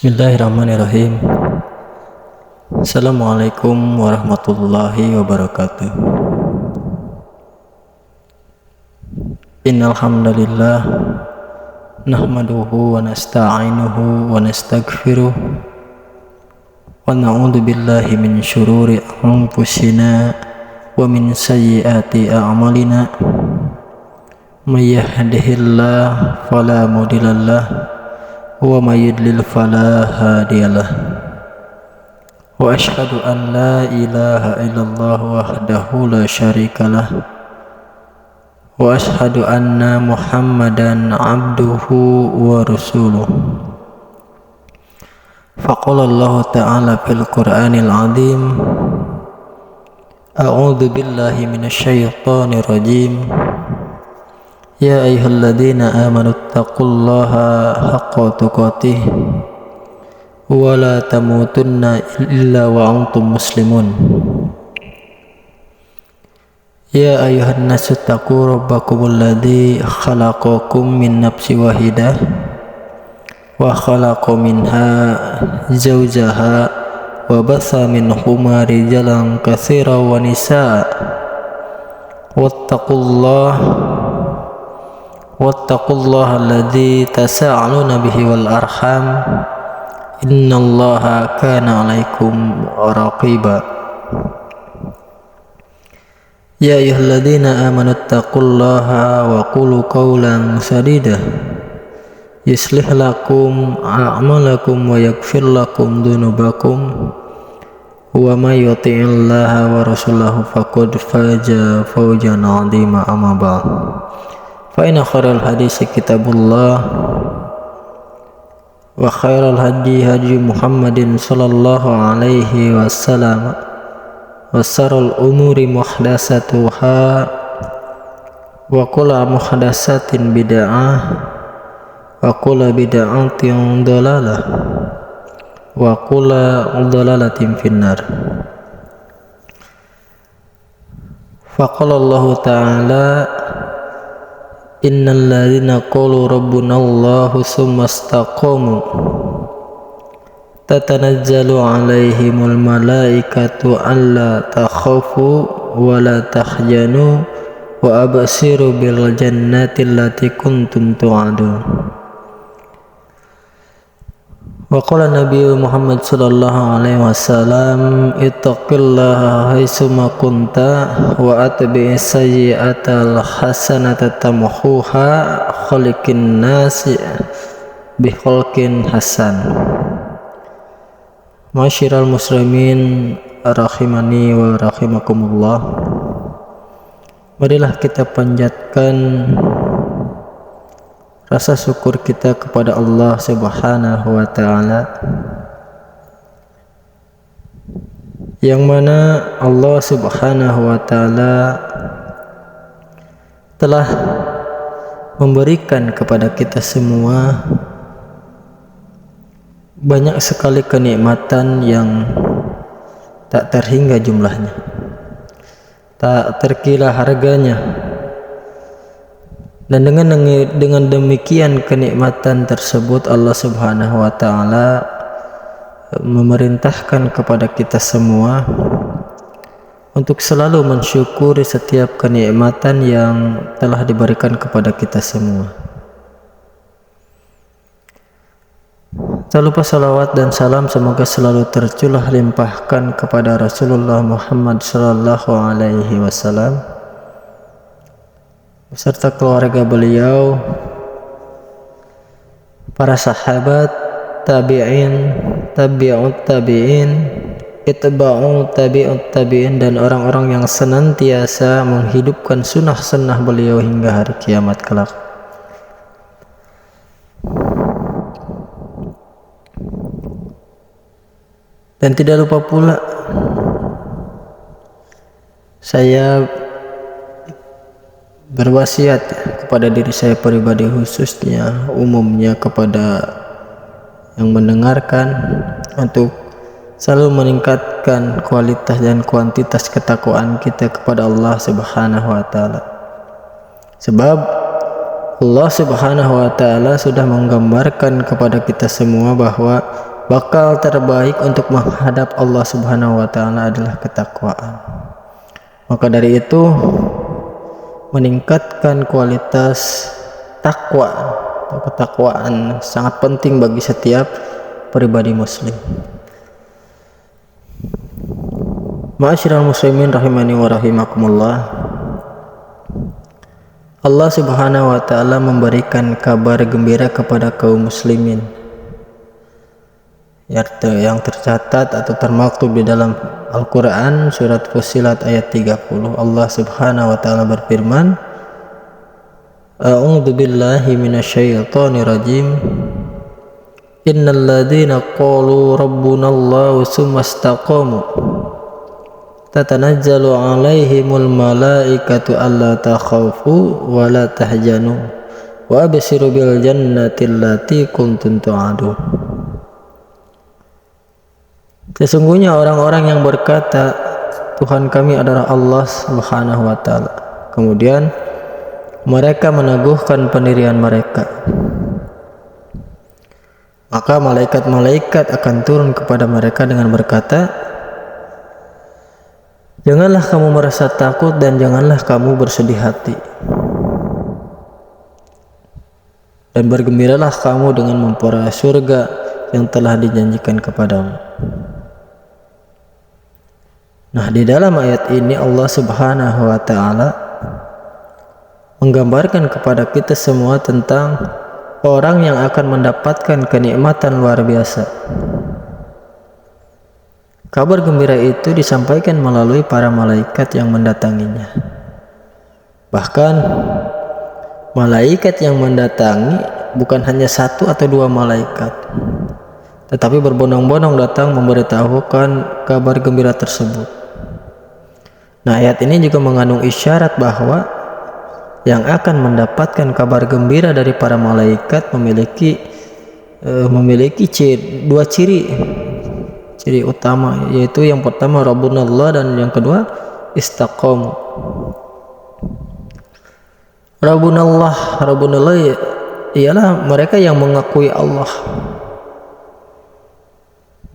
Bismillahirrahmanirrahim. Assalamualaikum warahmatullahi wabarakatuh. Innal hamdalillah nahmaduhu wa nasta'inuhu wa nastaghfiruh wa na'udzu billahi min syururi anfusina wa min sayyiati a'malina. May yahdihillahu fala mudhillalah wa may yudlil fala hadiyalah. Wa asyhadu an la ilaha illallah wahdahu la syarikalah wa asyhadu anna Muhammadan abduhu wa rasuluh. Faqala Allah ta'ala fil Qur'anil azim, a'udzu billahi minasy syaithanir rajim. Ya ayyuhalladzina amanu taqullaha haqqa tuqatih wa la tamutunna illa wa antum muslimun. Ya ayyuhan nasu taqu rabbakumul ladzi khalaqakum min nafsin wahidah wa khalaqa minha zawjaha wa batha minhuma rijalan katsiran wa nisaa wattaqullaha alladzi tasaaluna bihi wal arham innallaha kana 'alaikum raqiba. Ya ayyuhalladzina amanu taqullaha wa qulu qawlan sadida yuslih lakum a'malakum wa yaghfir lakum dzunubakum wa may yuti'illaha wa rasulahu faqad faza fawzan 'azima. Amma ba'd. Fa inna khairal hadisi kitabullah wa khairal hadi hadi Muhammadin sallallahu alaihi wasallam wa syarrul umuri muhdatsatuha wa kullu muhdatsatin bid'ah wa kullu bid'atin dhalalah wa kullu dhalalatin finnar. Faqala Allah ta'ala, innal ladzina qalu rabbuna Allahu tsumma istaqamu tatanazzalu 'alaihimul malaikatu alla takhafu wa la tahzanu wa abshiru bil jannati allati kuntum tu'adun. Wa qala Nabi Muhammad sallallahu alaihi wasallam, ittaqillaha haitsuma kunta wa atbi'is sayyi'atal hasanata tamhuha khaliqin nasi bi khalqin hasan. Masyiral muslimin rahimani wa rahimakumullah. Marilah kita panjatkan rasa syukur kita kepada Allah Subhanahu wa ta'ala, yang mana Allah Subhanahu wa ta'ala telah memberikan kepada kita semua banyak sekali kenikmatan yang tak terhingga jumlahnya, tak terkira harganya. Dan dengan demikian kenikmatan tersebut Allah Subhanahu wa ta'ala memerintahkan kepada kita semua untuk selalu mensyukuri setiap kenikmatan yang telah diberikan kepada kita semua. Tak lupa salawat dan salam semoga selalu tercurah limpahkan kepada Rasulullah Muhammad sallallahu alaihi wasallam beserta keluarga beliau, para sahabat, tabi'in, tabi'ut tabi'in, itba'u tabi'ut tabi'in, dan orang-orang yang senantiasa menghidupkan sunnah-sunnah beliau hingga hari kiamat kelak. Dan tidak lupa pula saya berwasiat kepada diri saya pribadi, khususnya umumnya kepada yang mendengarkan, untuk selalu meningkatkan kualitas dan kuantitas ketakwaan kita kepada Allah Subhanahu wa ta'ala. Sebab Allah Subhanahu wa ta'ala sudah menggambarkan kepada kita semua bahwa bakal terbaik untuk menghadap Allah Subhanahu wa taala adalah ketakwaan. Maka dari itu, meningkatkan kualitas takwa atau ketakwaan sangat penting bagi setiap pribadi muslim. Ma'asyiral muslimin rahimani wa rahimakumullah. Allah Subhanahu wa taala memberikan kabar gembira kepada kaum muslimin yang tercatat atau termaktub di dalam Al-Quran surat Fussilat ayat 30. Allah Subhanahu wa taala berfirman, A'udzu billahi minasyaitonir rajim. Innal ladzina qalu rabbunallahu tsumma istaqamu tatanazzalu 'alaihimul malaikatu alla takhafu wa la tahzanu wa abshiru bil jannati allati kuntum tu'adun. Sesungguhnya orang-orang yang berkata Tuhan kami adalah Allah Subhanahu wa taala, kemudian mereka meneguhkan pendirian mereka, maka malaikat-malaikat akan turun kepada mereka dengan berkata, janganlah kamu merasa takut dan janganlah kamu bersedih hati, dan bergembiralah kamu dengan memperoleh surga yang telah dijanjikan kepadamu. Nah, di dalam ayat ini Allah Subhanahu wa taala menggambarkan kepada kita semua tentang orang yang akan mendapatkan kenikmatan luar biasa. Kabar gembira itu disampaikan melalui para malaikat yang mendatanginya. Bahkan malaikat yang mendatangi bukan hanya satu atau dua malaikat, tetapi berbondong-bondong datang memberitahukan kabar gembira tersebut. Nah, ayat ini juga mengandung isyarat bahwa yang akan mendapatkan kabar gembira dari para malaikat memiliki dua ciri utama, yaitu yang pertama Rabbunallah dan yang kedua istaqamu. Rabbunallah ialah mereka yang mengakui Allah,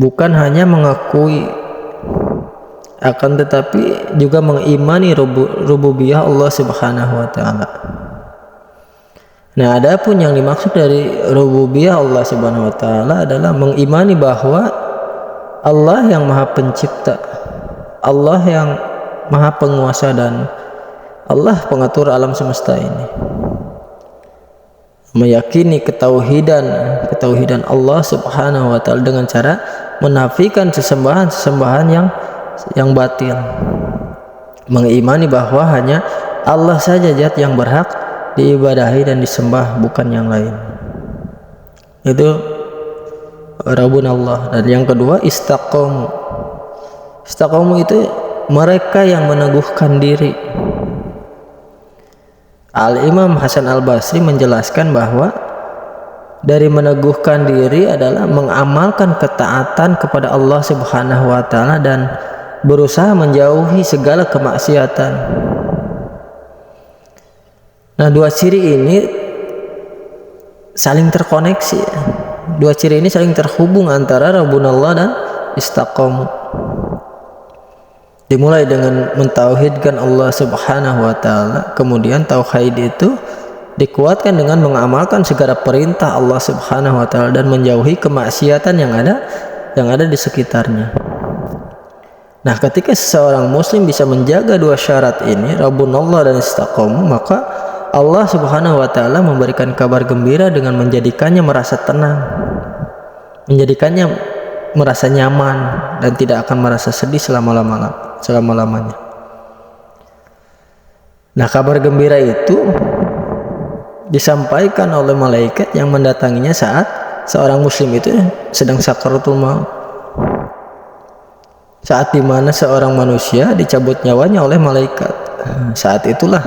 bukan hanya mengakui, akan tetapi juga mengimani rububiyah Allah Subhanahu wa taala. Nah, adapun yang dimaksud dari rububiyah Allah Subhanahu wa taala adalah mengimani bahwa Allah yang Maha Pencipta, Allah yang Maha Penguasa, dan Allah pengatur alam semesta ini. Meyakini ketauhidan Allah Subhanahu wa taala dengan cara menafikan sesembahan yang batil. Mengimani bahwa hanya Allah saja zat yang berhak diibadahi dan disembah, bukan yang lain. Itu Rabbunallah. Dan yang kedua istaqamu. Istaqamu itu mereka yang meneguhkan diri. Al-Imam Hasan Al-Basri menjelaskan bahwa dari meneguhkan diri adalah mengamalkan ketaatan kepada Allah Subhanahu wa taala dan berusaha menjauhi segala kemaksiatan. Nah, dua ciri ini saling terkoneksi. Dua ciri ini saling terhubung antara Rabbunallah dan istaqamu. Dimulai dengan mentauhidkan Allah Subhanahu wa taala, kemudian tauhid itu dikuatkan dengan mengamalkan segala perintah Allah Subhanahu wa taala dan menjauhi kemaksiatan yang ada di sekitarnya. Nah, ketika seseorang muslim bisa menjaga dua syarat ini, Rabbunallah dan istaqamu, maka Allah Subhanahu wa taala memberikan kabar gembira dengan menjadikannya merasa tenang, menjadikannya merasa nyaman dan tidak akan merasa sedih selama-lamanya. Nah, kabar gembira itu disampaikan oleh malaikat yang mendatanginya saat seorang muslim itu sedang sakaratul maut. Saat dimana seorang manusia dicabut nyawanya oleh malaikat, saat itulah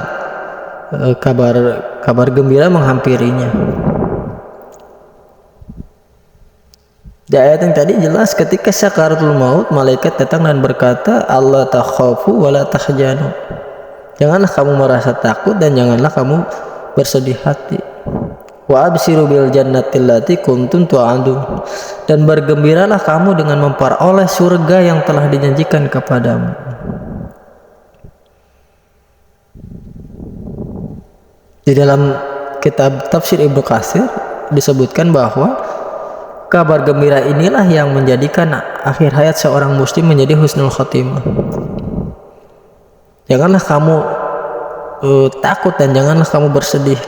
kabar gembira menghampirinya. Di ayat yang tadi jelas ketika sakaratul maut, malaikat datang dan berkata, Allah takhafu wa la tahzanu. Janganlah kamu merasa takut dan janganlah kamu bersedih hati. wa abshiru bil jannati allati kuntum tu'adun, dan bergembiralah kamu dengan memperoleh surga yang telah dijanjikan kepadamu. Di dalam kitab tafsir Ibnu Katsir disebutkan bahwa kabar gembira inilah yang menjadikan akhir hayat seorang muslim menjadi husnul khotimah. Janganlah kamu takut dan janganlah kamu bersedih.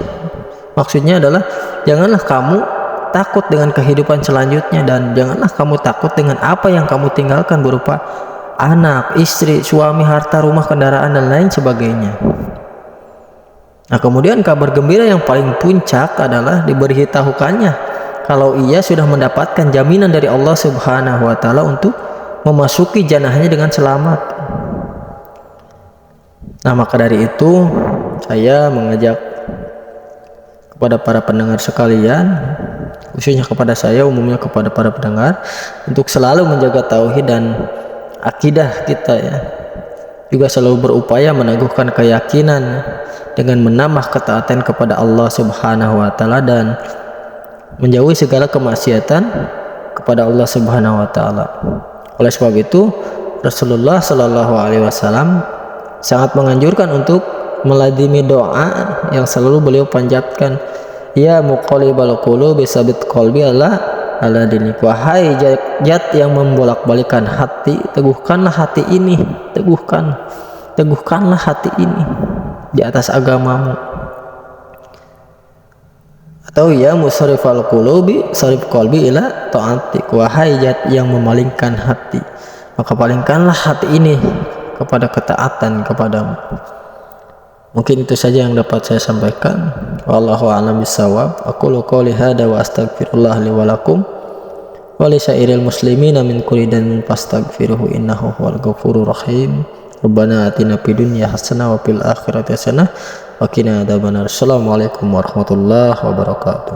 Maksudnya adalah janganlah kamu takut dengan kehidupan selanjutnya, dan janganlah kamu takut dengan apa yang kamu tinggalkan berupa anak, istri, suami, harta, rumah, kendaraan, dan lain sebagainya. Nah, kemudian kabar gembira yang paling puncak adalah diberitahukannya kalau ia sudah mendapatkan jaminan dari Allah Subhanahu wa Ta'ala untuk memasuki jannahnya dengan selamat. Nah, maka dari itu saya mengajak kepada para pendengar sekalian, khususnya kepada saya, umumnya kepada para pendengar, untuk selalu menjaga tauhid dan akidah kita ya. Juga selalu berupaya meneguhkan keyakinan dengan menambah ketaatan kepada Allah Subhanahu wa Ta'ala dan menjauhi segala kemaksiatan kepada Allah Subhanahu wa Ta'ala. Oleh sebab itu, Rasulullah Shallallahu alaihi wasallam sangat menganjurkan untuk meladimi doa yang selalu beliau panjatkan, ya muqallibal qulubi tsabbit qalbi ala dinik. Wahai zat yang membolak-balikan hati, teguhkanlah hati ini, teguhkanlah hati ini di atas agamamu. Atau ya musarrifal qulubi sarif qalbi ila ta'atik. Wahai zat yang memalingkan hati, maka palingkanlah hati ini kepada ketaatan kepadamu. Mungkin itu saja yang dapat saya sampaikan. Wallahu a'lam bishawab. Aqulu qouli hadza wa astaghfirullah li wa lakum wa li sairil muslimina min kulli dhanbin fastaghfiruhu innahu huwal ghafurur rahim. Rabbana atina fid dunya hasanah wa fil akhirati hasanah wa qina adzabannar. Assalamualaikum warahmatullahi wabarakatuh.